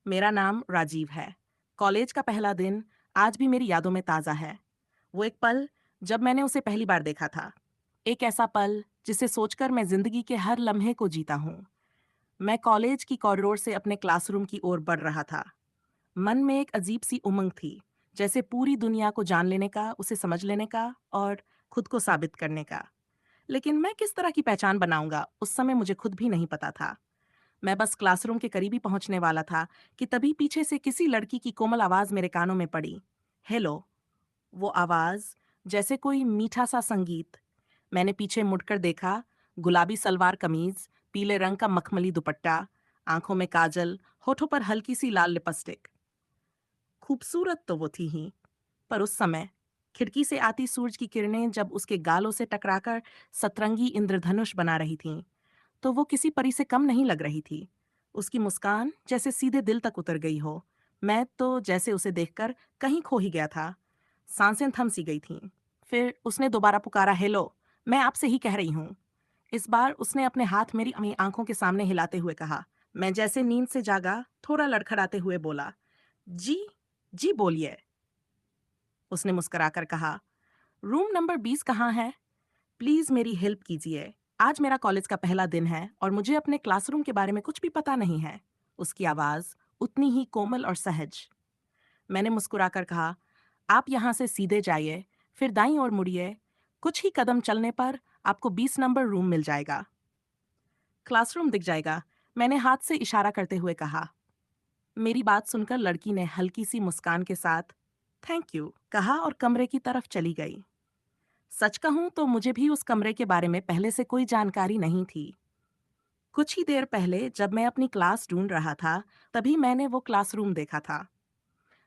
मेरा नाम राजीव है। कॉलेज का पहला दिन आज भी मेरी यादों में ताज़ा है। वो एक पल जब मैंने उसे पहली बार देखा था। एक ऐसा पल जिसे सोचकर मैं जिंदगी के हर लम्हे को जीता हूँ। मैं कॉलेज की कॉरिडोर से अपने क्लासरूम की ओर बढ़ रहा था। मन में एक अजीब सी उमंग थी, जैसे पूरी दुनिया को जान लेने का, उसे समझ लेने का और खुद को साबित करने का। लेकिन मैं किस तरह की पहचान बनाऊंगा, उस समय मुझे खुद भी नहीं पता था। मैं बस क्लासरूम के करीब ही पहुंचने वाला था कि तभी पीछे से किसी लड़की की कोमल आवाज मेरे कानों में पड़ी। हेलो। वो आवाज जैसे कोई मीठा सा संगीत। मैंने पीछे मुड़कर देखा। गुलाबी सलवार कमीज, पीले रंग का मखमली दुपट्टा, आंखों में काजल, होठों पर हल्की सी लाल लिपस्टिक। खूबसूरत तो वो थी ही, पर उस समय खिड़की से आती सूरज की किरणें जब उसके गालों से टकराकर सतरंगी इंद्रधनुष बना रही थीं, तो वो किसी परी से कम नहीं लग रही थी। उसकी मुस्कान जैसे सीधे दिल तक उतर गई हो। मैं तो जैसे उसे देखकर कहीं खो ही गया था। सांसें थम सी गई थीं। फिर उसने दोबारा पुकारा, हेलो, मैं आपसे ही कह रही हूँ। इस बार उसने अपने हाथ मेरी अपनी आंखों के सामने हिलाते हुए कहा। मैं जैसे नींद से जागा, थोड़ा लड़खड़ाते हुए बोला, जी, जी बोलिए। उसने मुस्कुराकर कहा, रूम नंबर 20 कहाँ है? प्लीज मेरी हेल्प कीजिए। आज मेरा कॉलेज का पहला दिन है और मुझे अपने क्लासरूम के बारे में कुछ भी पता नहीं है। उसकी आवाज उतनी ही कोमल और सहज। मैंने मुस्कुराकर कहा, आप यहाँ से सीधे जाइए, फिर दाईं ओर मुड़िए। कुछ ही कदम चलने पर आपको 20 नंबर रूम मिल जाएगा। क्लासरूम दिख जाएगा, मैंने हाथ से इशारा करते हुए कहा। मेरी बात सुनकर लड़की ने हल्की सी मुस्कान के साथ थैंक यू कहा और कमरे की तरफ चली गई। सच कहूं तो मुझे भी उस कमरे के बारे में पहले से कोई जानकारी नहीं थी। कुछ ही देर पहले जब मैं अपनी क्लास ढूंढ रहा था, तभी मैंने वो क्लासरूम देखा था।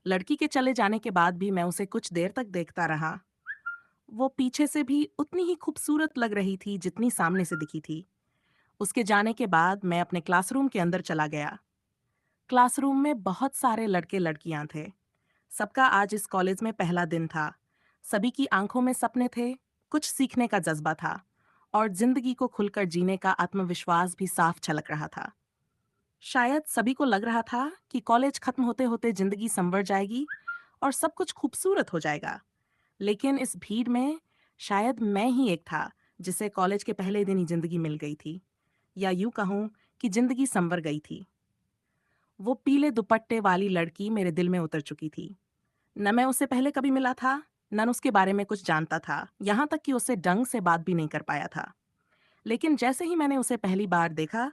लड़की के चले जाने के बाद भी मैं उसे कुछ देर तक देखता रहा। वो पीछे से भी उतनी ही खूबसूरत लग रही थी जितनी सामने से दिखी थी। उसके जाने के बाद मैं अपने क्लासरूम के अंदर चला गया। क्लासरूम में बहुत सारे लड़के लड़कियां थे। सबका आज इस कॉलेज में पहला दिन था। सभी की आंखों में सपने थे, कुछ सीखने का जज्बा था और जिंदगी को खुलकर जीने का आत्मविश्वास भी साफ झलक रहा था। शायद सभी को लग रहा था कि कॉलेज खत्म होते होते जिंदगी संवर जाएगी और सब कुछ खूबसूरत हो जाएगा। लेकिन इस भीड़ में शायद मैं ही एक था जिसे कॉलेज के पहले दिन ही जिंदगी मिल गई थी, या यूं कहूं कि जिंदगी संवर गई थी। वो पीले दुपट्टे वाली लड़की मेरे दिल में उतर चुकी थी। न मैं उससे पहले कभी मिला था, न उसके बारे में कुछ जानता था, यहाँ तक कि उससे ढंग से बात भी नहीं कर पाया था। लेकिन जैसे ही मैंने उसे पहली बार देखा,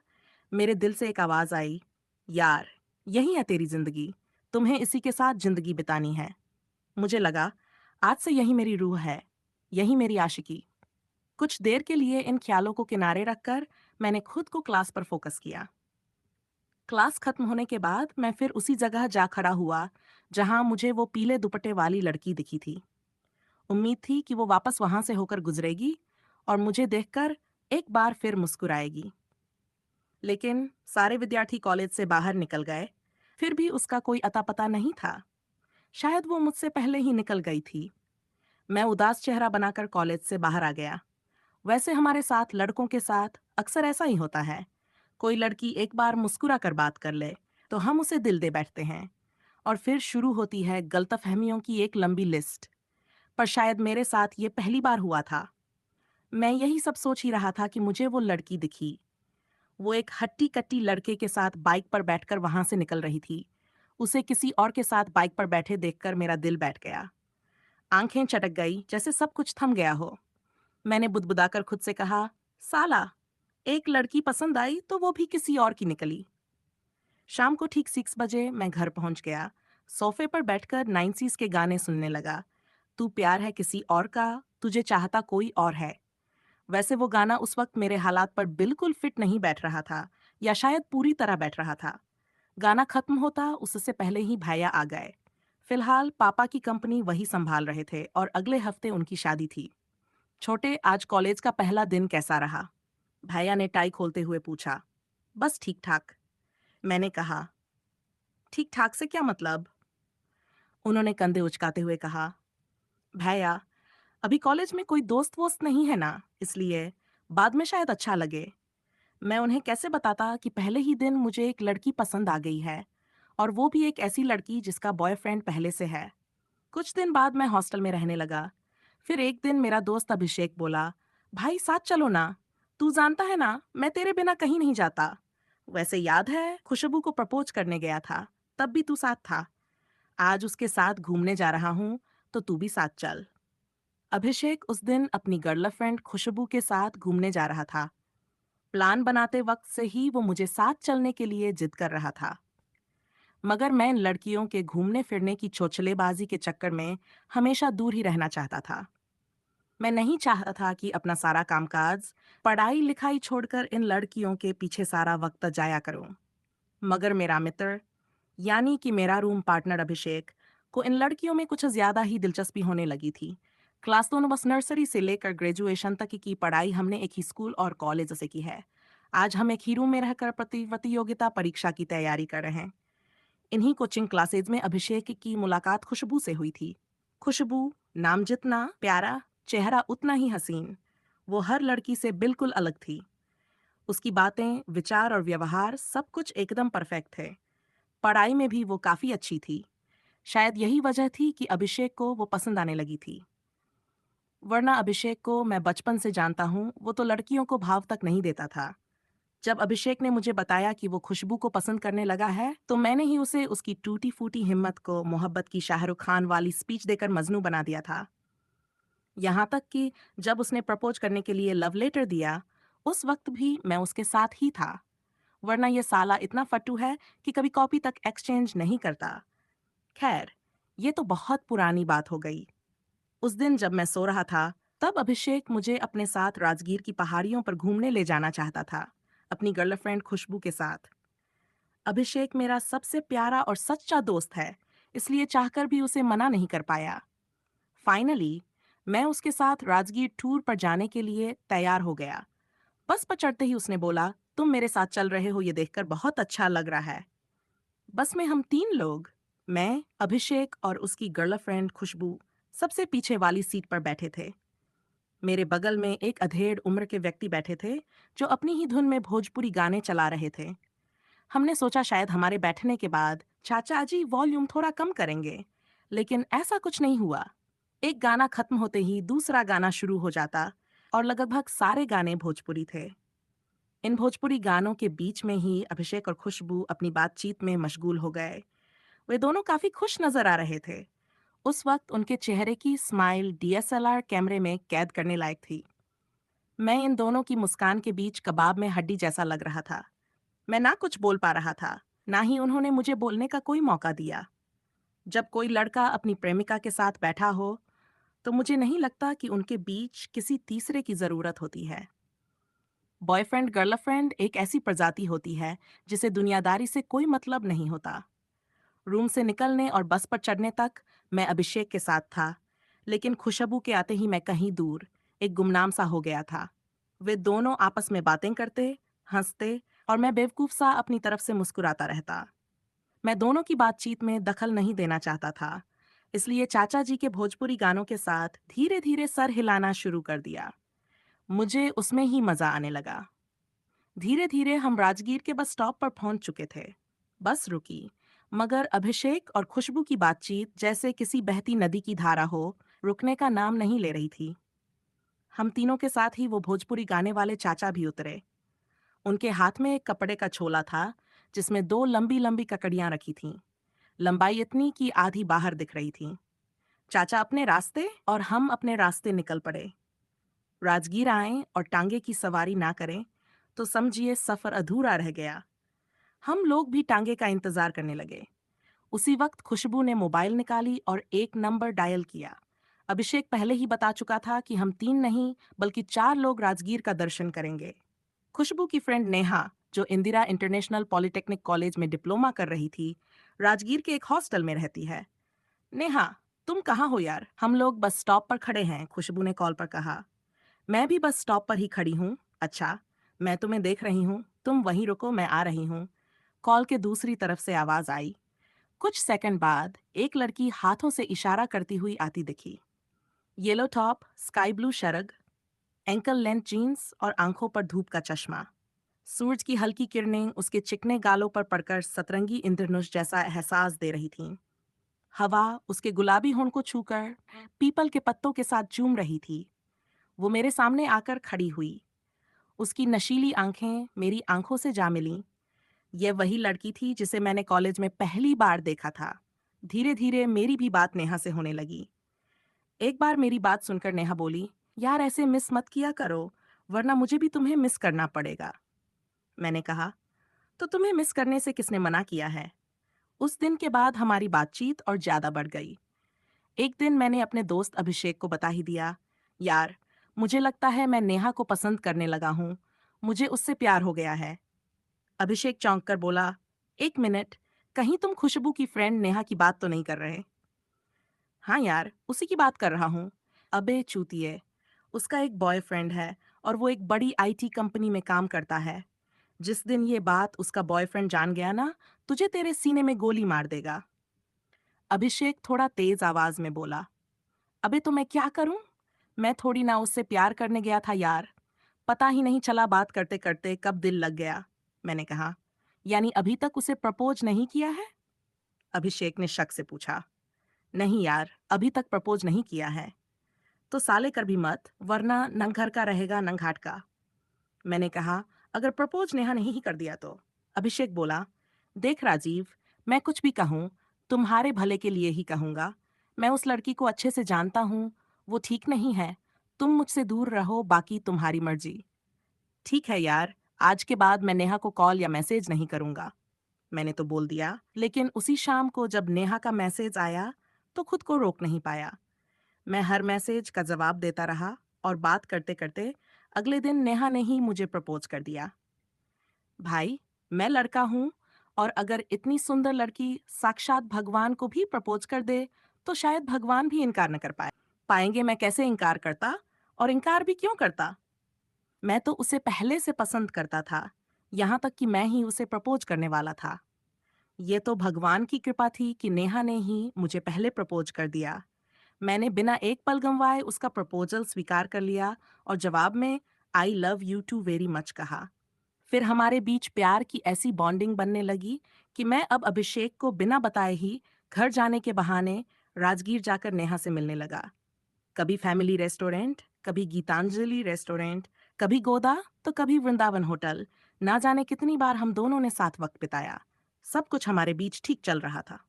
मेरे दिल से एक आवाज आई, यार, यही है तेरी जिंदगी, तुम्हें इसी के साथ जिंदगी बितानी है। मुझे लगा, आज से यही मेरी रूह है, यही मेरी आशिकी। कुछ देर के लिए इन ख्यालों को किनारे रखकर मैंने खुद को क्लास पर फोकस किया। क्लास खत्म होने के बाद मैं फिर उसी जगह जा खड़ा हुआ जहां मुझे वो पीले दुपट्टे वाली लड़की दिखी थी। उम्मीद थी कि वो वापस वहां से होकर गुजरेगी और मुझे देखकर एक बार फिर मुस्कुराएगी। लेकिन सारे विद्यार्थी कॉलेज से बाहर निकल गए। फिर भी उसका कोई अता पता नहीं था। शायद वो मुझसे पहले ही निकल गई थी। मैं उदास चेहरा बनाकर कॉलेज से बाहर आ गया। वैसे हमारे साथ लड़कों के साथ अक्सर ऐसा ही होता है। कोई लड़की एक बार मुस्कुरा कर बात कर ले तो हम उसे दिल दे बैठते हैं और फिर शुरू होती है गलतफहमियों की एक लंबी लिस्ट। पर शायद मेरे साथ ये पहली बार हुआ था। मैं यही सब सोच ही रहा था कि मुझे वो लड़की दिखी। वो एक हट्टी कट्टी लड़के के साथ बाइक पर बैठकर वहां से निकल रही थी। उसे किसी और के साथ बाइक पर बैठे देखकर मेरा दिल बैठ गया। आंखें चटक गई, जैसे सब कुछ थम गया हो। मैंने बुदबुदाकर खुद से कहा, साला, एक लड़की पसंद आई तो वो भी किसी और की निकली। शाम को ठीक 6 बजे मैं घर पहुंच गया। सोफे पर बैठकर 90s के गाने सुनने लगा। तू प्यार है किसी और का, तुझे चाहता कोई और है। वैसे वो गाना उस वक्त मेरे हालात पर बिल्कुल फिट नहीं बैठ रहा था, या शायद पूरी तरह बैठ रहा था। गाना खत्म होता उससे पहले ही भैया आ गए। फिलहाल पापा की कंपनी वही संभाल रहे थे और अगले हफ्ते उनकी शादी थी। छोटे, आज कॉलेज का पहला दिन कैसा रहा? भैया ने टाई खोलते हुए पूछा। बस ठीक ठाक, मैंने कहा। ठीक ठाक से क्या मतलब? उन्होंने कंधे उचकाते हुए कहा। भैया, अभी कॉलेज में कोई दोस्त वोस्त नहीं है ना, इसलिए बाद में शायद अच्छा लगे। मैं उन्हें कैसे बताता कि पहले ही दिन मुझे एक लड़की पसंद आ गई है और वो भी एक ऐसी लड़की जिसका बॉयफ्रेंड पहले से है। कुछ दिन बाद मैं हॉस्टल में रहने लगा। फिर एक दिन मेरा दोस्त अभिषेक बोला, भाई साथ चलो ना, तू जानता है ना मैं तेरे बिना कहीं नहीं जाता। वैसे याद है खुशबू को प्रपोज करने गया था, तब भी तू साथ था। आज उसके साथ घूमने जा रहा हूँ, तो तू भी साथ चल। अभिषेक उस दिन अपनी गर्लफ्रेंड खुशबू के साथ घूमने जा रहा था। प्लान बनाते वक्त से ही वो मुझे साथ चलने के लिए जिद कर रहा था। मगर मैं इन लड़कियों के घूमने फिरने की चोचलेबाजी के चक्कर में हमेशा दूर ही रहना चाहता था। मैं नहीं चाहता था कि अपना सारा कामकाज, पढ़ाई लिखाई छोड़कर इन लड़कियों के पीछे सारा वक्त जाया करूं। मगर मेरा मित्र, यानी कि मेरा रूम पार्टनर अभिषेक, को इन लड़कियों में कुछ ज्यादा ही दिलचस्पी होने लगी थी। क्लास दोनों बस नर्सरी से लेकर ग्रेजुएशन तक की पढ़ाई हमने एक ही स्कूल और कॉलेज से की है। आज हम एक ही रूम में रहकर प्रतियोगिता परीक्षा की तैयारी कर रहे हैं। इन्हीं कोचिंग क्लासेज में अभिषेक की मुलाकात खुशबू से हुई थी। खुशबू, नाम जितना प्यारा, चेहरा उतना ही हसीन। वो हर लड़की से बिल्कुल अलग थी। उसकी बातें, विचार और व्यवहार सब कुछ एकदम परफेक्ट थे। पढ़ाई में भी वो काफी अच्छी थी। शायद यही वजह थी कि अभिषेक को वो पसंद आने लगी थी। वरना अभिषेक को मैं बचपन से जानता हूँ, वो तो लड़कियों को भाव तक नहीं देता था। जब अभिषेक ने मुझे बताया कि वो खुशबू को पसंद करने लगा है, तो मैंने ही उसे उसकी टूटी फूटी हिम्मत को मोहब्बत की शाहरुख खान वाली स्पीच देकर मजनू बना दिया था। यहाँ तक कि जब उसने प्रपोज करने के लिए लव लेटर दिया, उस वक्त भी मैं उसके साथ ही था। वरना ये साला इतना फट्टू है कि कभी कॉपी तक एक्सचेंज नहीं करता। खैर, ये तो बहुत पुरानी बात हो गई। उस दिन जब मैं सो रहा था, तब अभिषेक मुझे अपने साथ राजगीर की पहाड़ियों पर घूमने ले जाना चाहता था, अपनी गर्लफ्रेंड खुशबू के साथ। अभिषेक मेरा सबसे प्यारा और सच्चा दोस्त है, इसलिए चाहकर भी उसे मना नहीं कर पाया। फाइनली, मैं उसके साथ राजगीर टूर पर जाने के लिए तैयार हो गया। बस पर चढ़ते ही उसने बोला, तुम मेरे साथ चल रहे हो ये देखकर बहुत अच्छा लग रहा है। बस में हम 3 लोग, मैं, अभिषेक और उसकी गर्लफ्रेंड खुशबू, सबसे पीछे वाली सीट पर बैठे थे। मेरे बगल में एक अधेड़ उम्र के व्यक्ति बैठे थे, जो अपनी ही धुन में भोजपुरी गाने चला रहे थे। हमने सोचा शायद हमारे बैठने के बाद चाचा जी वॉल्यूम थोड़ा कम करेंगे, लेकिन ऐसा कुछ नहीं हुआ। एक गाना खत्म होते ही दूसरा गाना शुरू हो जाता, और लगभग सारे गाने भोजपुरी थे। इन भोजपुरी गानों के बीच में ही अभिषेक और खुशबू अपनी बातचीत में मशगूल हो गए। वे दोनों काफी खुश नजर आ रहे थे। उस वक्त उनके चेहरे की स्माइल डीएसएलआर कैमरे में कैद करने लायक थी। मैं इन दोनों की मुस्कान के बीच कबाब में हड्डी जैसा लग रहा था। मैं ना कुछ बोल पा रहा था, ना ही उन्होंने मुझे बोलने का कोई मौका दिया। जब कोई लड़का अपनी प्रेमिका के साथ बैठा हो, तो मुझे नहीं लगता कि उनके बीच किसी तीसरे की जरूरत होती है। बॉयफ्रेंड गर्लफ्रेंड एक ऐसी प्रजाति होती है जिसे दुनियादारी से कोई मतलब नहीं होता। रूम से निकलने और बस पर चढ़ने तक मैं अभिषेक के साथ था, लेकिन खुशबू के आते ही मैं कहीं दूर, एक गुमनाम सा हो गया था। वे दोनों आपस में बातें करते, हंसते, और मैं बेवकूफ सा अपनी तरफ से मुस्कुराता रहता। मैं दोनों की बातचीत में दखल नहीं देना चाहता था, इसलिए चाचा जी के भोजपुरी गानों के साथ धीरे धीरे सर हिलाना शुरू कर दिया। मुझे उसमें ही मजा आने लगा। धीरे धीरे हम राजगीर के बस स्टॉप पर पहुंच चुके थे। बस रुकी, मगर अभिषेक और खुशबू की बातचीत जैसे किसी बहती नदी की धारा हो, रुकने का नाम नहीं ले रही थी। हम तीनों के साथ ही वो भोजपुरी गाने वाले चाचा भी उतरे। उनके हाथ में एक कपड़े का छोला था, जिसमें 2 लंबी लंबी ककड़ियां रखी थीं, लंबाई इतनी कि आधी बाहर दिख रही थी। चाचा अपने रास्ते और हम अपने रास्ते निकल पड़े। राजगीर आए और टांगे की सवारी ना करें, तो समझिए सफर अधूरा रह गया। हम लोग भी टांगे का इंतजार करने लगे। उसी वक्त खुशबू ने मोबाइल निकाली और एक नंबर डायल किया। अभिषेक पहले ही बता चुका था कि हम 3 नहीं बल्कि 4 लोग राजगीर का दर्शन करेंगे। खुशबू की फ्रेंड नेहा, जो इंदिरा इंटरनेशनल पॉलिटेक्निक कॉलेज में डिप्लोमा कर रही थी, राजगीर के एक हॉस्टल में रहती है। नेहा, तुम कहाँ हो यार? हम लोग बस स्टॉप पर खड़े हैं, खुशबू ने कॉल पर कहा। मैं भी बस स्टॉप पर ही खड़ी हूँ। अच्छा, मैं तुम्हें देख रही हूँ, तुम वहीं रुको, मैं आ रही हूँ। कॉल के दूसरी तरफ से आवाज आई। कुछ सेकंड बाद एक लड़की हाथों से इशारा करती हुई आती दिखी। Yellow top, sky blue shrug, ankle length jeans और आंखों पर धूप का चश्मा। सूरज की हल्की किरणें उसके चिकने गालों पर पड़कर सतरंगी इंद्रधनुष जैसा एहसास दे रही थीं। हवा उसके गुलाबी होंठ को छूकर पीपल के पत्तों के साथ चूम रही थी। वो मेरे सामने आकर खड़ी हुई। उसकी नशीली आंखें मेरी आंखों से जा मिलीं। यह वही लड़की थी जिसे मैंने कॉलेज में पहली बार देखा था। धीरे धीरे मेरी भी बात नेहा से होने लगी। एक बार मेरी बात सुनकर नेहा बोली, यार ऐसे मिस मत किया करो, वरना मुझे भी तुम्हें मिस करना पड़ेगा। मैंने कहा, तो तुम्हें मिस करने से किसने मना किया है? उस दिन के बाद हमारी बातचीत और ज्यादा बढ़ गई। एक दिन मैंने अपने दोस्त अभिषेक को बता ही दिया, यार मुझे लगता है मैं नेहा को पसंद करने लगा हूँ, मुझे उससे प्यार हो गया है। अभिषेक चौंक कर बोला, एक मिनट, कहीं तुम खुशबू की फ्रेंड नेहा की बात तो नहीं कर रहे? हाँ यार, उसी की बात कर रहा हूँ। अबे चूतिए, उसका एक बॉयफ्रेंड है और वो एक बड़ी आईटी कंपनी में काम करता है। जिस दिन ये बात उसका बॉयफ्रेंड जान गया ना, तुझे तेरे सीने में गोली मार देगा। अभिषेक थोड़ा तेज आवाज में बोला, अबे तो मैं क्या करूं? मैं थोड़ी ना उससे प्यार करने गया था यार। पता ही नहीं चला बात करते करते कब दिल लग गया। मैंने कहा, यानी अभी तक उसे प्रपोज नहीं किया है? अभिषेक ने शक से पूछा। नहीं यार, अभी तक प्रपोज नहीं किया है। तो साले कर भी मत, वरना न घर का रहेगा न घाट का। मैंने कहा, अगर प्रपोज नेहा नहीं ही कर दिया तो? अभिषेक बोला, देख राजीव, मैं कुछ भी कहूँ तुम्हारे भले के लिए ही कहूंगा। मैं उस लड़की को अच्छे से जानता हूँ, वो ठीक नहीं है। तुम मुझसे दूर रहो, बाकी तुम्हारी मर्जी। ठीक है यार, आज के बाद मैं नेहा को कॉल या मैसेज नहीं करूंगा। मैंने तो बोल दिया, लेकिन उसी शाम को जब नेहा का मैसेज आया तो खुद को रोक नहीं पाया। मैं हर मैसेज का जवाब देता रहा और बात करते करते अगले दिन नेहा ने ही मुझे प्रपोज कर दिया। भाई, मैं लड़का हूँ, और अगर इतनी सुंदर लड़की साक्षात भगवान को भी प्रपोज कर दे तो शायद भगवान भी इनकार न कर पाएंगे। मैं कैसे इनकार करता, और इनकार भी क्यों करता? मैं तो उसे पहले से पसंद करता था, यहाँ तक कि मैं ही उसे प्रपोज करने वाला था। ये तो भगवान की कृपा थी कि नेहा ने ही मुझे पहले प्रपोज कर दिया। मैंने बिना एक पल गंवाए उसका प्रपोजल स्वीकार कर लिया और जवाब में I love you too very much कहा। फिर हमारे बीच प्यार की ऐसी बॉन्डिंग बनने लगी कि मैं अब अभिषेक को बिना बताए ही घर जाने के बहाने राजगीर जाकर नेहा से मिलने लगा। कभी फैमिली रेस्टोरेंट, कभी गीतांजलि रेस्टोरेंट, कभी गोदा, तो कभी वृंदावन होटल। ना जाने कितनी बार हम दोनों ने साथ वक्त बिताया। सब कुछ हमारे बीच ठीक चल रहा था।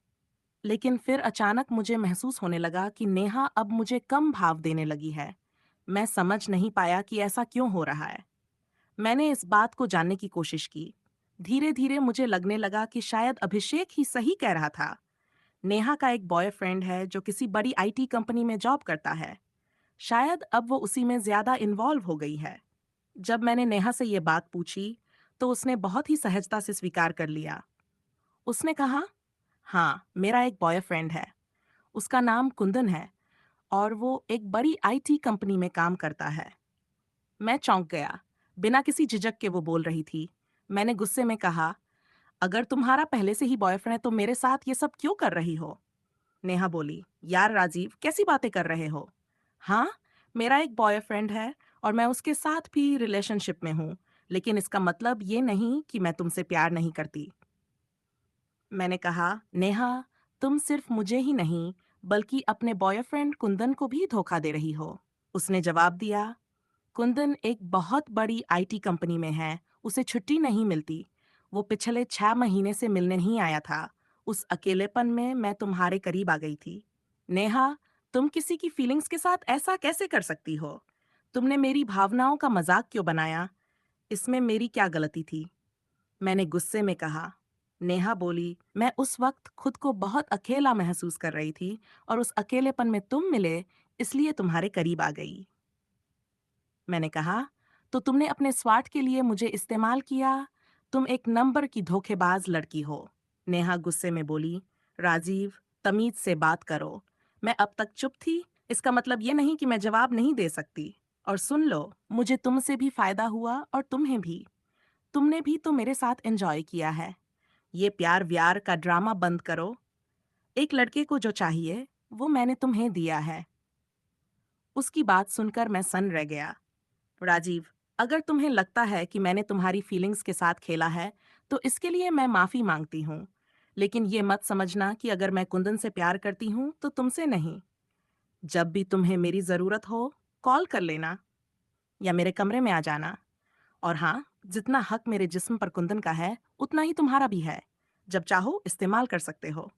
लेकिन फिर अचानक मुझे महसूस होने लगा कि नेहा अब मुझे कम भाव देने लगी है। मैं समझ नहीं पाया कि ऐसा क्यों हो रहा है। मैंने इस बात को जानने की कोशिश की। धीरे धीरे मुझे लगने लगा कि शायद अभिषेक ही सही कह रहा था। नेहा का एक बॉयफ्रेंड है जो किसी बड़ी आईटी कंपनी में जॉब करता है। शायद अब वो उसी में ज्यादा इन्वॉल्व हो गई है। जब मैंने नेहा से ये बात पूछी तो उसने बहुत ही सहजता से स्वीकार कर लिया। उसने कहा, हाँ मेरा एक बॉयफ्रेंड है, उसका नाम कुंदन है और वो एक बड़ी आईटी कंपनी में काम करता है। मैं चौंक गया। बिना किसी झिझक के वो बोल रही थी। मैंने गुस्से में कहा, अगर तुम्हारा पहले से ही बॉयफ्रेंड है तो मेरे साथ ये सब क्यों कर रही हो? नेहा बोली, यार राजीव, कैसी बातें कर रहे हो? हाँ, मेरा एक बॉयफ्रेंड है और मैं उसके साथ भी रिलेशनशिप में हूँ, लेकिन इसका मतलब ये नहीं कि मैं तुमसे प्यार नहीं करती। मैंने कहा, नेहा, तुम सिर्फ मुझे ही नहीं, बल्कि अपने बॉयफ्रेंड कुंदन को भी धोखा दे रही हो। उसने जवाब दिया, कुंदन एक बहुत बड़ी आईटी कंपनी में है, उसे छुट्टी नहीं मिलती। वो पिछले 6 महीने से मिलने नहीं आया था। उस अकेलेपन में मैं तुम्हारे करीब आ गई थी। नेहा, तुम किसी की फीलिंग्स के साथ ऐसा कैसे कर सकती हो? तुमने मेरी भावनाओं का मजाक क्यों बनाया? इसमें मेरी क्या गलती थी? मैंने गुस्से में कहा। नेहा बोली, मैं उस वक्त खुद को बहुत अकेला महसूस कर रही थी और उस अकेलेपन में तुम मिले, इसलिए तुम्हारे करीब आ गई। मैंने कहा, तो तुमने अपने स्वार्थ के लिए मुझे इस्तेमाल किया। तुम एक नंबर की धोखेबाज लड़की हो। नेहा गुस्से में बोली, राजीव, तमीज से बात करो। मैं अब तक चुप थी, इसका मतलब ये नहीं कि मैं जवाब नहीं दे सकती। और सुन लो, मुझे तुमसे भी फायदा हुआ और तुम्हें भी। तुमने भी तो मेरे साथ एंजॉय किया है। ये प्यार व्यार का ड्रामा बंद करो। एक लड़के को जो चाहिए वो मैंने तुम्हें दिया है। उसकी बात सुनकर मैं सन्न रह गया। राजीव, अगर तुम्हें लगता है कि मैंने तुम्हारी फीलिंग्स के साथ खेला है, तो इसके लिए मैं माफ़ी मांगती हूँ। लेकिन ये मत समझना कि अगर मैं कुंदन से प्यार करती हूँ, तो तुमसे नहीं। जब भी तुम्हें मेरी ज़रूरत हो, कॉल कर लेना या मेरे कमरे में आ जाना। और हाँ, जितना हक मेरे जिस्म पर कुंदन का है, उतना ही तुम्हारा भी है। जब चाहो इस्तेमाल कर सकते हो।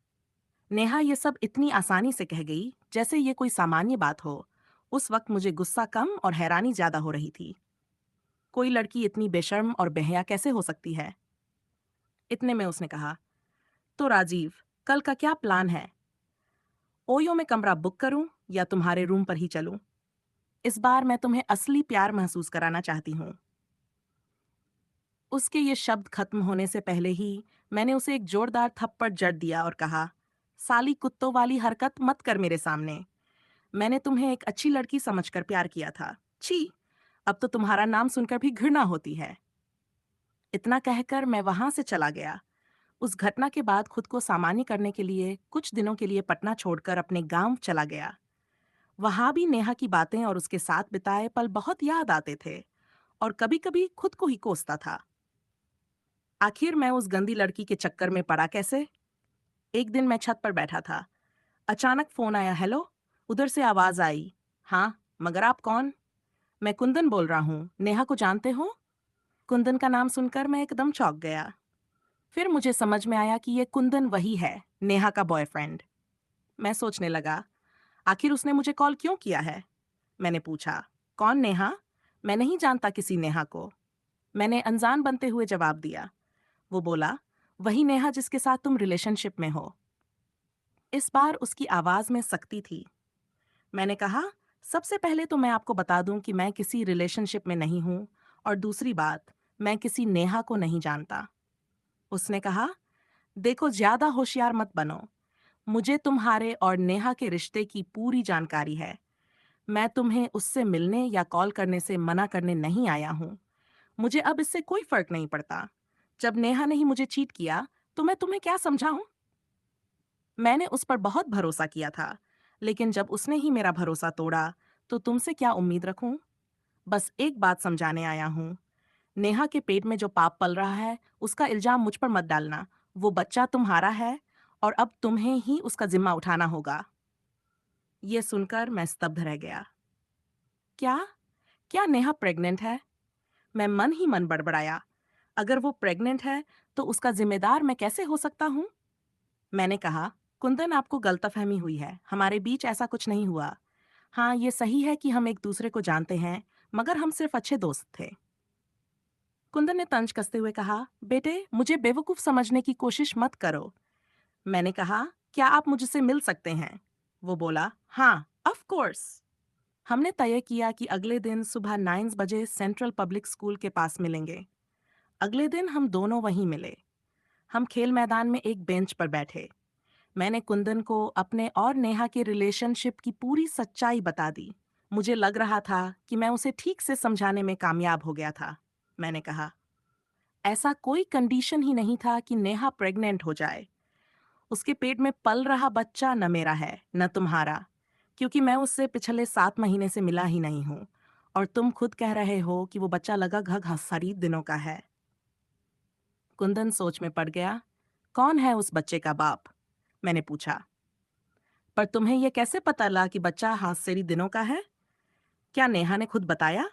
नेहा ये सब इतनी आसानी से कह गई, जैसे ये कोई सामान्य बात हो। उस वक्त मुझे गुस्सा कम और हैरानी ज्यादा हो रही थी। कोई लड़की इतनी बेशर्म और बेहया कैसे हो सकती है? इतने में उसने कहा, तो राजीव, कल का क्या प्लान है? ओयो में कमरा बुक करूं या तुम्हारे रूम पर ही चलूं? इस बार मैं तुम्हें असली प्यार महसूस कराना चाहती हूँ। उसके ये शब्द खत्म होने से पहले ही मैंने उसे एक जोरदार थप्पड़ जड़ दिया और कहा, साली कुत्तों वाली हरकत मत कर मेरे सामने। मैंने तुम्हें एक अच्छी लड़की समझकर प्यार किया था। छी, अब तो तुम्हारा नाम सुनकर भी घृणा होती है। इतना कहकर मैं वहां से चला गया। उस घटना के बाद खुद को सामान्य करने के लिए कुछ दिनों के लिए पटना छोड़कर अपने गांव चला गया। वहां भी नेहा की बातें और उसके साथ बिताए पल बहुत याद आते थे और कभी-कभी खुद को ही कोसता था। आखिर मैं उस गंदी लड़की के चक्कर में पड़ा कैसे? एक दिन मैं छत पर बैठा था। अचानक फोन आया। हेलो। उधर से आवाज आई, हाँ, मगर आप कौन? मैं कुंदन बोल रहा हूँ। नेहा को जानते हो? कुंदन का नाम सुनकर मैं एकदम चौंक गया। फिर मुझे समझ में आया कि ये कुंदन वही है, नेहा का बॉयफ्रेंड। मैं सोचने लगा, आखिर उसने मुझे कॉल क्यों किया है? मैंने पूछा, कौन नेहा? मैं नहीं जानता किसी नेहा को। मैंने अनजान बनते हुए जवाब दिया। वो बोला, वही नेहा जिसके साथ तुम रिलेशनशिप में हो। इस बार उसकी आवाज में सख्ती थी। मैंने कहा, सबसे पहले तो मैं आपको बता दूं कि मैं किसी रिलेशनशिप में नहीं हूं, और दूसरी बात, मैं किसी नेहा को नहीं जानता। उसने कहा, देखो, ज्यादा होशियार मत बनो। मुझे तुम्हारे और नेहा के रिश्ते की पूरी जानकारी है। मैं तुम्हें उससे मिलने या कॉल करने से मना करने नहीं आया हूं। मुझे अब इससे कोई फर्क नहीं पड़ता। जब नेहा ने ही मुझे चीट किया, तो मैं तुम्हें क्या समझाऊं? मैंने उस पर बहुत भरोसा किया था, लेकिन जब उसने ही मेरा भरोसा तोड़ा, तो तुमसे क्या उम्मीद रखूं? बस एक बात समझाने आया हूँ। नेहा के पेट में जो पाप पल रहा है, उसका इल्जाम मुझ पर मत डालना। वो बच्चा तुम्हारा है और अब तुम्हें ही उसका जिम्मा उठाना होगा। ये सुनकर मैं स्तब्ध रह गया। क्या? क्या नेहा प्रेग्नेंट है? मैं मन ही मन बड़बड़ाया। अगर वो प्रेग्नेंट है, तो उसका जिम्मेदार मैं कैसे हो सकता हूँ? मैंने कहा, कुंदन, आपको गलतफहमी हुई है। हमारे बीच ऐसा कुछ नहीं हुआ। हाँ, ये सही है कि हम एक दूसरे को जानते हैं, मगर हम सिर्फ अच्छे दोस्त थे। कुंदन ने तंज कसते हुए कहा, बेटे, मुझे बेवकूफ समझने की कोशिश मत करो। मैंने कहा, क्या आप मुझसे मिल सकते हैं? वो बोला, हाँ, ऑफ कोर्स। हमने तय किया कि अगले दिन सुबह 9 बजे सेंट्रल पब्लिक स्कूल के पास मिलेंगे। अगले दिन हम दोनों वहीं मिले। हम खेल मैदान में एक बेंच पर बैठे। मैंने कुंदन को अपने और नेहा के रिलेशनशिप की पूरी सच्चाई बता दी। मुझे लग रहा था कि मैं उसे ठीक से समझाने में कामयाब हो गया था। मैंने कहा, ऐसा कोई कंडीशन ही नहीं था कि नेहा प्रेग्नेंट हो जाए। उसके पेट में पल रहा बच्चा न मेरा है न तुम्हारा, क्योंकि मैं उससे पिछले 7 महीने से मिला ही नहीं हूं, और तुम खुद कह रहे हो कि वो बच्चा लगभग 10 दिनों का है। कुंदन सोच में पड़ गया। कौन है उस बच्चे का बाप? मैंने पूछा। पर तुम्हें यह कैसे पता लगा कि बच्चा हादसेरी दिनों का है? क्या नेहा ने खुद बताया?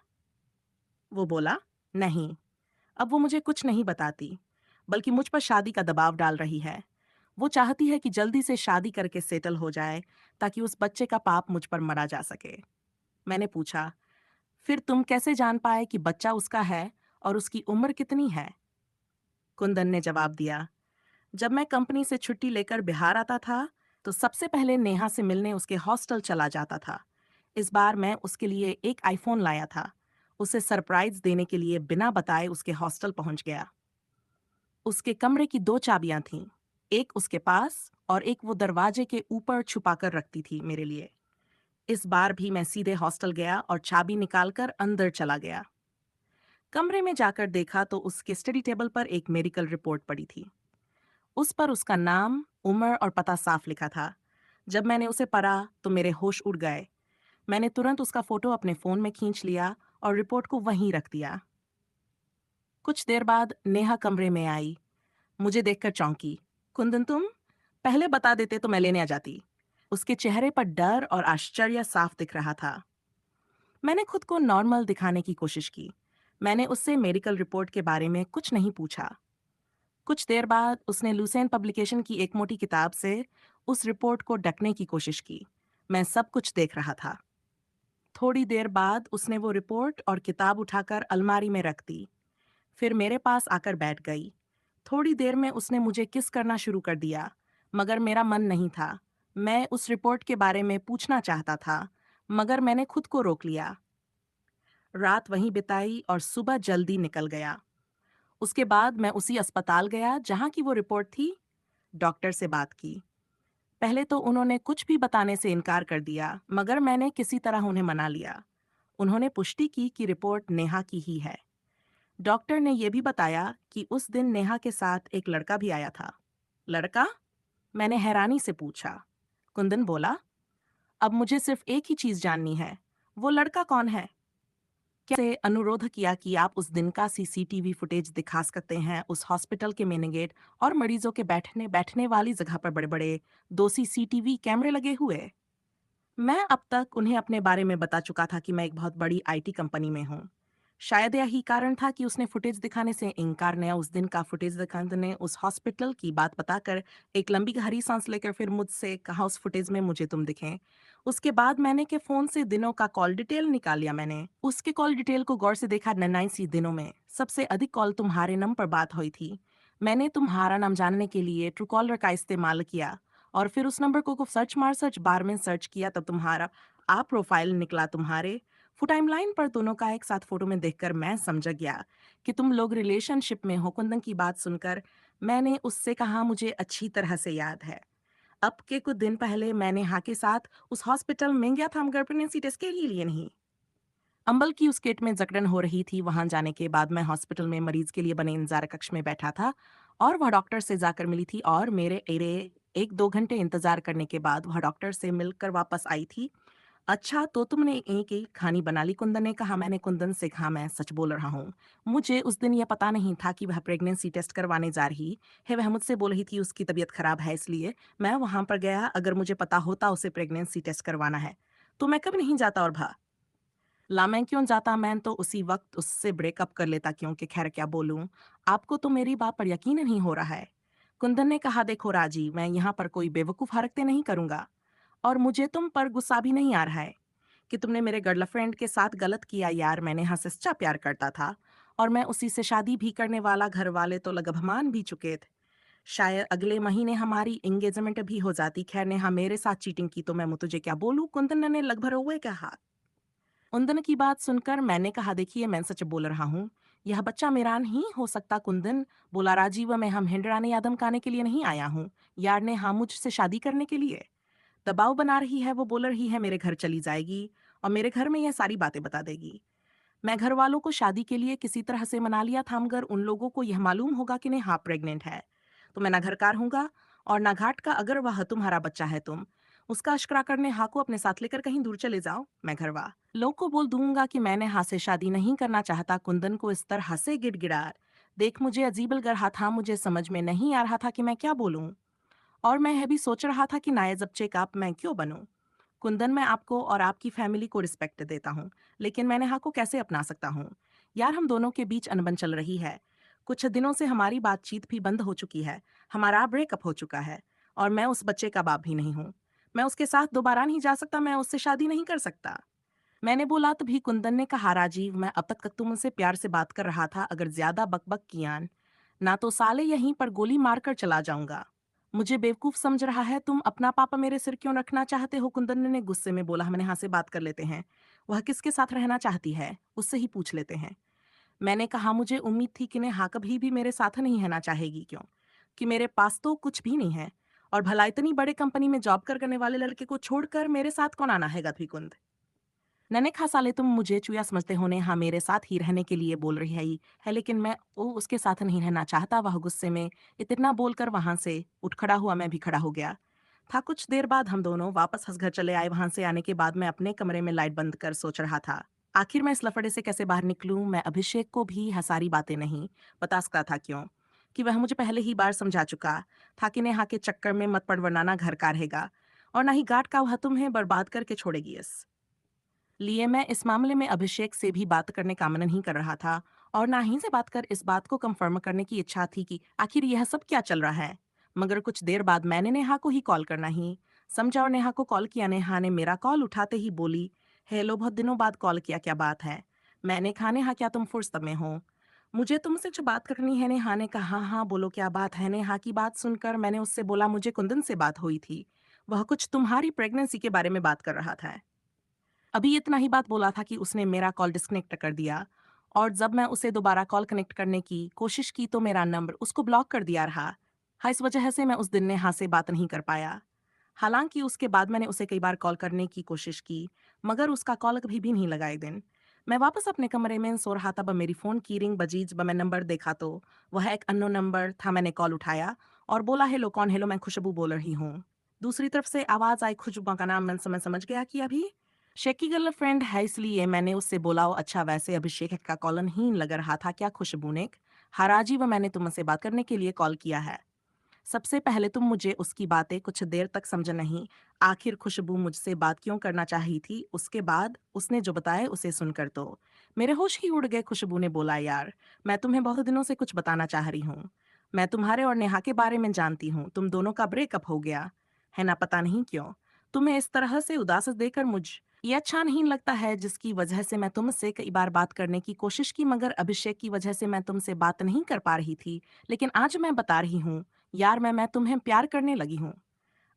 वो बोला, नहीं, अब वो मुझे कुछ नहीं बताती, बल्कि मुझ पर शादी का दबाव डाल रही है। वो चाहती है कि जल्दी से शादी करके सेटल हो जाए, ताकि उस बच्चे का पाप मुझ पर मरा जा सके। मैंने पूछा, फिर तुम कैसे जान पाए कि बच्चा उसका है और उसकी उम्र कितनी है? कुंदन ने जवाब दिया, जब मैं कंपनी से छुट्टी लेकर बिहार आता था, तो सबसे पहले नेहा से मिलने उसके हॉस्टल चला जाता था। इस बार मैं उसके लिए एक आईफोन लाया था। उसे सरप्राइज देने के लिए बिना बताए उसके हॉस्टल पहुंच गया। उसके कमरे की 2 चाबियां थीं, एक उसके पास और एक वो दरवाजे के ऊपर छुपाकर रखती थी मेरे लिए। इस बार भी मैं सीधे हॉस्टल गया और चाबी निकालकर अंदर चला गया। कमरे में जाकर देखा तो उसके स्टडी टेबल पर एक मेडिकल रिपोर्ट पड़ी थी। उस पर उसका नाम, उम्र और पता साफ लिखा था। जब मैंने उसे पढ़ा तो मेरे होश उड़ गए। मैंने तुरंत उसका फोटो अपने फोन में खींच लिया और रिपोर्ट को वहीं रख दिया। कुछ देर बाद नेहा कमरे में आई। मुझे देखकर चौंकी। कुंदन, तुम पहले बता देते तो मैं लेने आ जाती। उसके चेहरे पर डर और आश्चर्य साफ दिख रहा था। मैंने खुद को नॉर्मल दिखाने की कोशिश की। मैंने उससे मेडिकल रिपोर्ट के बारे में कुछ नहीं पूछा। कुछ देर बाद उसने लुसेंट पब्लिकेशन की एक मोटी किताब से उस रिपोर्ट को ढकने की कोशिश की। मैं सब कुछ देख रहा था। थोड़ी देर बाद उसने वो रिपोर्ट और किताब उठाकर अलमारी में रख दी। फिर मेरे पास आकर बैठ गई। थोड़ी देर में उसने मुझे किस करना शुरू कर दिया, मगर मेरा मन नहीं था। मैं उस रिपोर्ट के बारे में पूछना चाहता था, मगर मैंने खुद को रोक लिया। रात वहीं बिताई और सुबह जल्दी निकल गया। उसके बाद मैं उसी अस्पताल गया जहां की वो रिपोर्ट थी। डॉक्टर से बात की। पहले तो उन्होंने कुछ भी बताने से इनकार कर दिया, मगर मैंने किसी तरह उन्हें मना लिया। उन्होंने पुष्टि की कि रिपोर्ट नेहा की ही है। डॉक्टर ने यह भी बताया कि उस दिन नेहा के साथ एक लड़का भी आया था। लड़का? मैंने हैरानी से पूछा। कुंदन बोला, अब मुझे सिर्फ एक ही चीज जाननी है, वो लड़का कौन है? क्या से अनुरोध किया कि आप उस दिन का सीसीटीवी फुटेज दिखा सकते हैं। उस हॉस्पिटल के मेन गेट और मरीजों के बैठने बैठने वाली जगह पर बड़े बड़े 2 सीसीटीवी कैमरे लगे हुए। मैं अब तक उन्हें अपने बारे में बता चुका था कि मैं एक बहुत बड़ी आईटी कंपनी में हूँ। शायद यही कारण था कि उसने फुटेज दिखाने से इनकार किया। उस दिन का फुटेज दिखाने ने उस हॉस्पिटल की बात बताकर एक लंबी गहरी सांस लेकर फिर मुझसे कहा, उस फुटेज में मुझे तुम दिखें। उसके बाद मैंने के फोन से दिनों का कॉल डिटेल निकाल लिया। मैंने उसके कॉल डिटेल को गौर से देखा। 99 दिनों में सबसे अधिक कॉल तुम्हारे नंबर पर बात हुई थी। मैंने तुम्हारा नाम जानने के लिए ट्रू कॉलर का इस्तेमाल किया और फिर उस नंबर को सर्च बार में सर्च किया, तब तुम्हारा आप प्रोफाइल निकला। तुम्हारे टाइमलाइन पर दोनों का एक साथ फोटो में देखकर मैं समझ गया कि तुम लोग रिलेशनशिप में हो। कुंदन की बात सुनकर मैंने उससे कहा, मुझे अच्छी तरह से याद है। अब के कुछ दिन पहले मैंने हाँ के साथ उस हॉस्पिटल में गया था, मगर प्रेगनेंसी टेस्ट के लिए नहीं। अंबल की उस किट में जकड़न हो रही थी। वहां जाने के बाद मैं हॉस्पिटल में मरीज के लिए बने इंतजार कक्ष में बैठा था और वह डॉक्टर से जाकर मिली थी और मेरे एरे 1-2 घंटे इंतजार करने के बाद वह डॉक्टर से मिलकर वापस आई थी। अच्छा, तो तुमने एक एक कहानी बना ली? कुंदन ने कहा। मैंने कुंदन से कहा, मैं सच बोल रहा हूँ। मुझे उस दिन यह पता नहीं था कि वह प्रेगनेंसी टेस्ट करवाने जा रही है। वह मुझसे बोल रही थी उसकी तबीयत खराब है, इसलिए मैं वहां पर गया। अगर मुझे पता होता उसे प्रेगनेंसी टेस्ट करवाना है तो मैं कभी नहीं जाता। और भा ला, मैं क्यों जाता? मैं तो उसी वक्त उससे ब्रेकअप कर लेता, क्योंकि खैर क्या बोलूं, आपको तो मेरी बात पर यकीन नहीं हो रहा है। कुंदन ने कहा, देखो राजीव, मैं यहाँ पर कोई बेवकूफ हरकतें नहीं करूंगा और मुझे तुम पर गुस्सा भी नहीं आ रहा है कि तुमने मेरे गर्लफ्रेंड के साथ गलत किया। यार, मैंने यहाँ से सच्चा प्यार करता था और मैं उसी से शादी भी करने वाला। घर वाले तो लगभग मान भी चुके थे। शायद अगले महीने हमारी एंगेजमेंट भी हो जाती। खैर ने हाँ मेरे साथ चीटिंग की तो मैं तुझे क्या बोलूं? कुंदन ने लगभग रोए कहा। कुंदन की बात सुनकर मैंने कहा, देखिए मैं सच बोल रहा हूँ, यह बच्चा मेरा नहीं हो सकता। कुंदन बोला, राजीव मैं हम हिंडराने या धमकाने के लिए नहीं आया हूँ। यार ने हाँ मुझसे शादी करने के लिए दबाव बना रही है। वो बोल रही है मेरे घर चली जाएगी और मेरे घर में यह सारी बातें बता देगी। मैं घर वालों को शादी के लिए किसी तरह से मना लिया था, मगर उन लोगों को यह मालूम होगा कि नहीं हाँ प्रेग्नेंट है तो मैं ना घरकार हूँगा और ना घाट का। अगर वह तुम्हारा बच्चा है, तुम उसका अश्करा करने हाँ को अपने साथ लेकर कहीं दूर चले जाओ। मैं घरवा लोग को बोल दूंगा कि मैंने हाँ से शादी नहीं करना चाहता। कुंदन को इस तरह से गिड़गिड़ा देख मुझे अजीब लग रहा था। मुझे समझ में नहीं आ रहा था कि मैं क्या बोलूं और मैं यह भी सोच रहा था कि नायब चेकअप मैं क्यों बनूं। कुंदन, मैं आपको और आपकी फैमिली को रिस्पेक्ट देता हूँ, लेकिन मैं नेहा को कैसे अपना सकता हूँ? यार, हम दोनों के बीच अनबन चल रही है। कुछ दिनों से हमारी बातचीत भी बंद हो चुकी है। हमारा ब्रेकअप हो चुका है और मैं उस बच्चे का बाप भी नहीं हूँ। मैं उसके साथ दोबारा नहीं जा सकता। मैं उससे शादी नहीं कर सकता। मैंने बोला, तभी कुंदन ने कहा, राजीव मैं अब तक तुमसे प्यार से बात कर रहा था। अगर ज्यादा बकबक किया ना तो साले यहीं पर गोली मारकर चला जाऊंगा। मुझे बेवकूफ समझ रहा है? तुम अपना पापा मेरे सिर क्यों रखना चाहते हो? कुंदन ने गुस्से में बोला। हमने यहाँ से बात कर लेते हैं। वह किसके साथ रहना चाहती है उससे ही पूछ लेते हैं। मैंने कहा, मुझे उम्मीद थी कि नेहा कभी भी मेरे साथ नहीं रहना चाहेगी, क्यों कि मेरे पास तो कुछ भी नहीं है और भला इतनी बड़े कंपनी में जॉब करने वाले लड़के को छोड़कर मेरे साथ कौन आना है? गथी नन्हे खा साले, तुम मुझे चूया समझते हो ने? हाँ मेरे साथ ही रहने के लिए बोल रही है लेकिन मैं वो उसके साथ नहीं रहना चाहता। वह गुस्से में इतना बोलकर वहां से उठ खड़ा हुआ। मैं भी खड़ा हो गया था। कुछ देर बाद हम दोनों वापस हंस घर चले आए। वहां से आने के बाद मैं अपने कमरे में लाइट बंद कर सोच रहा था। आखिर मैं इस लफड़े से कैसे बाहर निकलूं? मैं अभिषेक को भी सारी बातें नहीं बता सकता था। क्यों? कि वह मुझे पहले ही बार समझा चुका था कि नेहा के चक्कर में मत पड़, वरना ना घर का रहेगा और ना ही गार्ड का वह तुम्हें बर्बाद करके छोड़ेगी। इस लिए मैं इस मामले में अभिषेक से भी बात करने का मन नहीं कर रहा था और ना ही से बात कर इस बात को कंफर्म करने की इच्छा थी कि आखिर यह सब क्या चल रहा है। मगर कुछ देर बाद मैंने नेहा को ही कॉल करना ही समझा और नेहा को कॉल किया। नेहा ने मेरा कॉल उठाते ही बोली, हेलो, बहुत दिनों बाद कॉल किया, क्या बात है? मैंने कहा, नेहा क्या तुम फुर्सत में हो? मुझे तुमसे जो बात करनी है। नेहा ने कहा, हाँ हाँ बोलो, क्या बात है? नेहा की बात सुनकर मैंने उससे बोला, मुझे कुंदन से बात हुई थी, वह कुछ तुम्हारी प्रेगनेंसी के बारे में बात कर रहा था। अभी इतना ही बात बोला था कि उसने मेरा कॉल डिस्कनेक्ट कर दिया और जब मैं उसे दोबारा कॉल कनेक्ट करने की कोशिश की तो मेरा नंबर उसको ब्लॉक कर दिया रहा। हाँ, इस वजह से मैं उस दिन नेहा से बात नहीं कर पाया। हालांकि उसके बाद मैंने उसे कई बार कॉल करने की कोशिश की, मगर उसका कॉल कभी भी नहीं लगा। एक दिन मैं वापस अपने कमरे में सो रहा, तब मेरी फोन की रिंग बजी। जब मैं नंबर देखा तो वह एक अननोन नंबर था। मैंने कॉल उठाया और बोला, हेलो, कौन? हेलो, मैं खुशबू बोल रही हूँ। दूसरी तरफ से आवाज आई खुशबू का नाम। मैं समझ गया कि अभी शेख की गर्लफ्रेंड है, इसलिए मैंने उससे बोला, "ओ अच्छा, वैसे अभिषेक का कॉल नहीं लग रहा था क्या खुशबू ने? हराजी, व मैंने तुमसे बात करने के लिए कॉल किया है। सबसे पहले तुम मुझे उसकी बातें कुछ देर तक समझ नहीं, आखिर खुशबू मुझसे बात क्यों करना चाही थी? उसके बाद उसने जो बताया उसे सुनकर तो मेरे होश ही उड़ गए। खुशबू ने बोला, यार, मैं तुम्हें बहुत दिनों से कुछ बताना चाह रही हूँ। मैं तुम्हारे और नेहा के बारे में जानती हूँ। तुम दोनों का ब्रेकअप हो गया है ना? पता नहीं क्यों तुम्हें इस तरह से उदास देकर मुझ ये अच्छा नहीं लगता है, जिसकी वजह से मैं तुमसे कई बार बात करने की कोशिश की, मगर अभिषेक की वजह से मैं तुमसे बात नहीं कर पा रही थी। लेकिन आज मैं बता रही हूँ, यार, मैं तुम्हें प्यार करने लगी हूँ।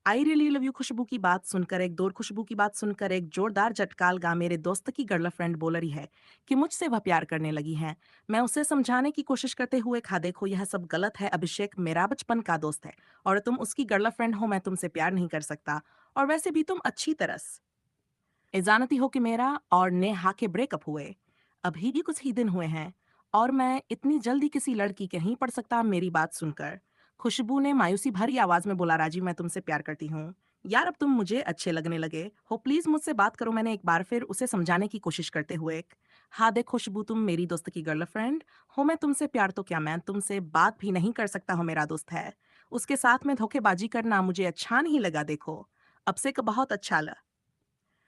I really love you. Khushboo की बात सुनकर एक जोरदार झटका लगा। मेरे दोस्त की गर्लफ्रेंड बोल रही है कि मुझसे वह प्यार करने लगी है। मैं उसे समझाने की कोशिश करते हुए, खा देखो, यह सब गलत है। अभिषेक मेरा बचपन का दोस्त है और तुम उसकी गर्लफ्रेंड हो। मैं तुमसे प्यार नहीं कर सकता। और वैसे भी तुम अच्छी तरह ये जानती हो कि मेरा और नेहा के ब्रेकअप हुए अभी भी कुछ ही दिन हुए हैं और मैं इतनी जल्दी किसी लड़की के नहीं पड़ सकता। मेरी बात सुनकर खुशबू ने मायूसी भरी आवाज में बोला, राजीव, मैं तुमसे प्यार करती हूँ। यार, अब तुम मुझे अच्छे लगने लगे हो, प्लीज मुझसे बात करो। मैंने एक बार फिर उसे समझाने की कोशिश करते हुए, हाँ देख खुशबू, तुम मेरी दोस्त की गर्लफ्रेंड हो। मैं तुमसे प्यार तो क्या, मैं तुमसे बात भी नहीं कर सकता हूँ। मेरा दोस्त है, उसके साथ में धोखेबाजी करना मुझे अच्छा नहीं लगा। देखो, अब से बहुत अच्छा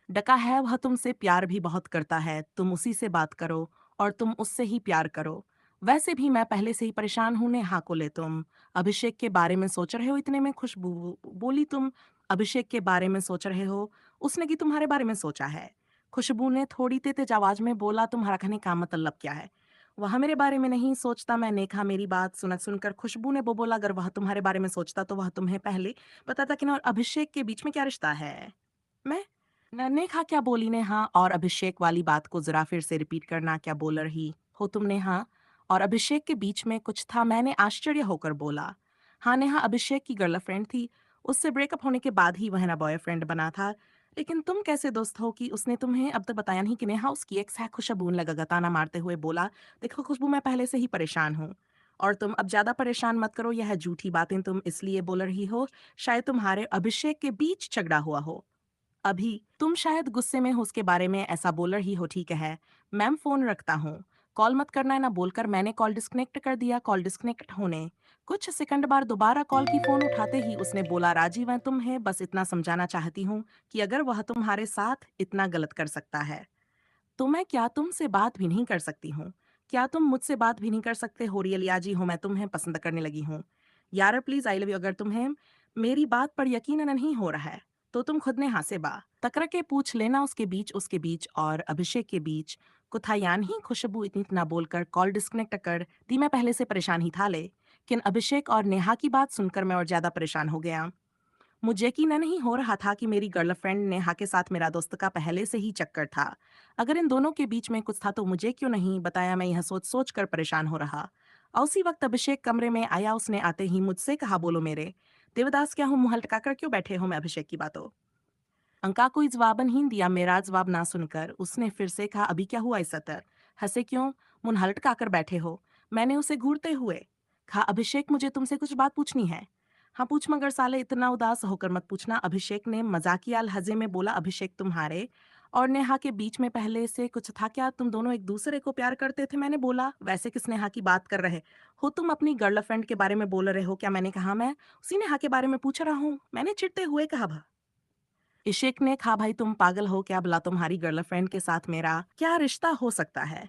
डका है, वह तुमसे प्यार भी बहुत करता है। तुम उसी से बात करो और तुम उससे ही प्यार करो। वैसे भी मैं पहले से ही परेशान हूं। नेहा को ले तुम अभिषेक के बारे में सोच रहे हो? इतने में खुशबू बोली, तुम अभिषेक के बारे में सोच रहे हो? उसने कि तुम्हारे बारे में सोचा है? खुशबू ने थोड़ी तेज आवाज में बोला, तुम्हारा कहने का मतलब क्या है? वह मेरे बारे में नहीं सोचता। मैंने कहा, मेरी बात सुनकर खुशबू ने बोला, अगर वह तुम्हारे बारे में सोचता तो वह तुम्हें पहले पता था कि ना। और अभिषेक के बीच में क्या रिश्ता है? मैं नेहा क्या बोली? ने हाँ, और अभिषेक वाली बात को जरा फिर से रिपीट करना, क्या बोल रही हो तुमने? हाँ, और अभिषेक के बीच में कुछ था? मैंने आश्चर्य होकर बोला, हाँ, नेहा अभिषेक की गर्लफ्रेंड थी। उससे ब्रेकअप होने के बाद ही वह ना बॉयफ्रेंड बना था। लेकिन तुम कैसे दोस्त हो कि उसने तुम्हें अब तक बताया नहीं कि नेहा उसकी एक्स है? खुशबू ने लगा ताना मारते हुए बोला, देखो खुशबू, मैं पहले से ही परेशान हूँ और तुम अब ज्यादा परेशान मत करो। यह झूठी बातें तुम इसलिए बोल रही हो, शायद तुम्हारे अभिषेक के बीच झगड़ा हुआ हो। अभी तुम शायद गुस्से में हो, उसके बारे में ऐसा बोल रही हो। ठीक है, मैम, फोन रखता हूँ, कॉल मत करना है ना बोलकर मैंने कॉल डिस्कनेक्ट कर दिया। कॉल डिस्कनेक्ट होने कुछ सेकंड बाद दोबारा कॉल की। फोन उठाते ही उसने बोला, राजीव, मैं तुम्हें बस इतना समझाना चाहती हूँ कि अगर वह तुम्हारे साथ इतना गलत कर सकता है तो मैं क्या तुमसे बात भी नहीं कर सकती हूँ? क्या तुम मुझसे बात भी नहीं कर सकते हो? रियलिया जी हो, मैं तुम्हें पसंद करने लगी हूँ। यार प्लीज, आई लव यू। अगर तुम्हें मेरी बात पर यकीन नहीं हो रहा है तो तुम खुद ने हाँ से बा तकरा के पूछ लेना। उसके बीच और अभिषेक के बीच कुथायान ही। खुशबू इतनी इतना बोलकर कॉल डिस्कनेक्ट कर दी। मैं पहले से परेशान ही था, लेकिन अभिषेक और नेहा की बात सुनकर मैं और ज्यादा परेशान हो गया। मुझे यकीन नहीं हो रहा था कि मेरी गर्लफ्रेंड नेहा के साथ मेरा दोस्त का पहले से ही चक्कर था। अगर इन दोनों के बीच में कुछ था तो मुझे क्यों नहीं बताया? मैं यह सोच सोच कर परेशान हो रहा। और उसी वक्त अभिषेक कमरे में आया। उसने आते ही मुझसे कहा, बोलो मेरे देवदास, क्या हूँ? मुंह लटकाकर क्यों बैठे हो? मैं अभिषेक की बातों अंका कोई जवाब नहीं दिया। मेरा जवाब ना सुनकर उसने फिर से कहा, अभी क्या हुआ? सतर हंसे क्यों? मुंह लटकाकर बैठे हो? मैंने उसे घूरते हुए कहा, अभिषेक, मुझे तुमसे कुछ बात पूछनी है। हाँ पूछ, मगर साले इतना उदास होकर मत पूछना। अभिषेक ने मजाकिया लहजे में बोला, अभिषेक तुम्हारे और नेहा के बीच में पहले से कुछ था क्या? तुम दोनों एक दूसरे को प्यार करते थे? मैंने बोला। वैसे किस नेहा की बात कर रहे हो? तुम अपनी गर्लफ्रेंड के बारे में बोल रहे हो क्या? मैंने कहा। मैं उसी नेहा के बारे में पूछ रहा हूँ, मैंने चिढ़ते हुए कहा। इशिक ने कहा, भाई तुम पागल हो क्या? भला तुम्हारी गर्लफ्रेंड के साथ मेरा क्या रिश्ता हो सकता है?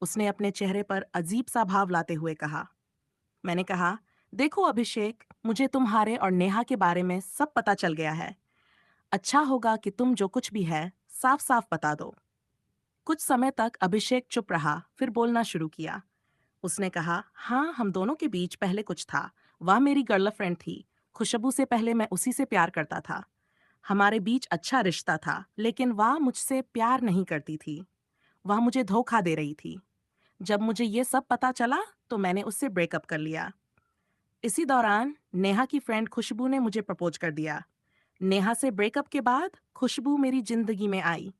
उसने अपने चेहरे पर अजीब सा भाव लाते हुए कहा। मैंने कहा, देखो अभिषेक, मुझे तुम्हारे और नेहा के बारे में सब पता चल गया है। अच्छा होगा कि तुम जो कुछ भी है साफ साफ बता दो। कुछ समय तक अभिषेक चुप रहा, फिर बोलना शुरू किया। उसने कहा, हाँ, हम दोनों के बीच पहले कुछ था। वह मेरी गर्लफ्रेंड थी। खुशबू से पहले मैं उसी से प्यार करता था। हमारे बीच अच्छा रिश्ता था, लेकिन वह मुझसे प्यार नहीं करती थी। वह मुझे धोखा दे रही थी। जब मुझे ये सब पता चला तो मैंने उससे ब्रेकअप कर लिया। इसी दौरान नेहा की फ्रेंड खुशबू ने मुझे प्रपोज कर दिया। नेहा से ब्रेकअप के बाद खुशबू मेरी जिंदगी में आई।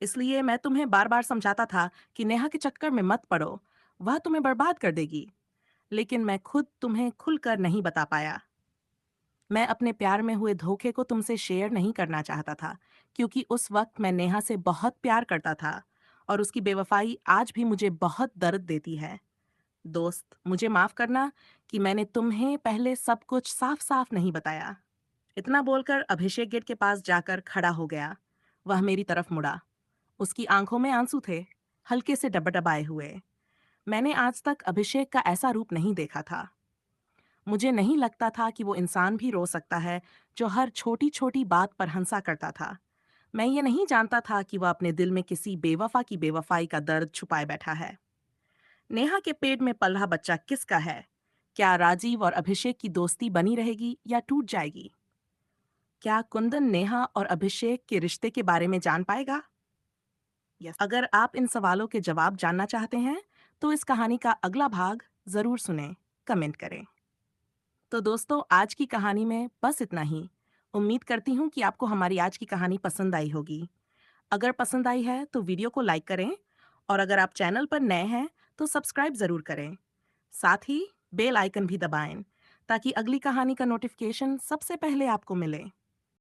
इसलिए मैं तुम्हें बार बार समझाता था कि नेहा के चक्कर में मत पड़ो, वह तुम्हें बर्बाद कर देगी। लेकिन मैं खुद तुम्हें खुलकर नहीं बता पाया। मैं अपने प्यार में हुए धोखे को तुमसे शेयर नहीं करना चाहता था, क्योंकि उस वक्त मैं नेहा से बहुत प्यार करता था और उसकी बेवफाई आज भी मुझे बहुत दर्द देती है। दोस्त, मुझे माफ करना कि मैंने तुम्हें पहले सब कुछ साफ साफ नहीं बताया। इतना बोलकर अभिषेक गेट के पास जाकर खड़ा हो गया। वह मेरी तरफ मुड़ा। उसकी आंखों में आंसू थे, हल्के से डबडबाए हुए। मैंने आज तक अभिषेक का ऐसा रूप नहीं देखा था। मुझे नहीं लगता था कि वो इंसान भी रो सकता है जो हर छोटी छोटी बात पर हंसा करता था। मैं ये नहीं जानता था कि वह अपने दिल में किसी बेवफा की बेवफाई का दर्द छुपाए बैठा है। नेहा के पेट में पल रहा बच्चा किसका है? क्या राजीव और अभिषेक की दोस्ती बनी रहेगी या टूट जाएगी? क्या कुंदन नेहा और अभिषेक के रिश्ते के बारे में जान पाएगा? अगर आप इन सवालों के जवाब जानना चाहते हैं तो इस कहानी का अगला भाग जरूर सुनें, कमेंट करें। तो दोस्तों, आज की कहानी में बस इतना ही। उम्मीद करती हूँ कि आपको हमारी आज की कहानी पसंद आई होगी। अगर पसंद आई है तो वीडियो को लाइक करें और अगर आप चैनल पर नए हैं तो सब्सक्राइब जरूर करें। साथ ही बेल आइकन भी दबाएं ताकि अगली कहानी का नोटिफिकेशन सबसे पहले आपको मिले।